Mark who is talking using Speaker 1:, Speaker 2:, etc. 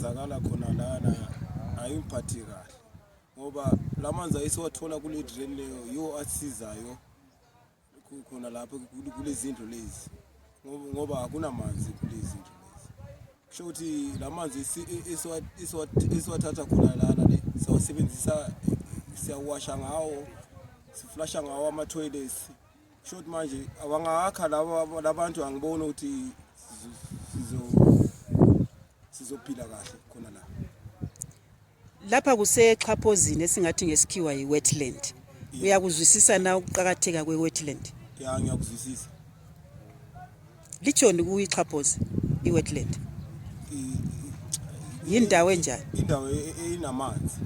Speaker 1: okwenzakala khona lana akumphathi kahle ngoba lamanzi ayisiwathola kule drain leyo yo asizayo khona lapho kulezindlu lezi ngoba akunamanzi kulezi zindlu lezi kusho ukuthi lamanzi isiwathatha khona lana le sawasebenzisa siyawasha ngawo siflasha ngawo ama toilets kusho ukuthi manje abangakha labantu angibona ukuthi sizophila kahle khona la
Speaker 2: lapha kusexhaphozini esingathi ngesikhiwa yiwetland uyakuzwisisa na ukuqhakatheka kwewetland
Speaker 1: ya ngiyakuzwisisa
Speaker 2: lichoni kuyixhaphozi iwetland yindawo enjani
Speaker 1: indawo enamanzi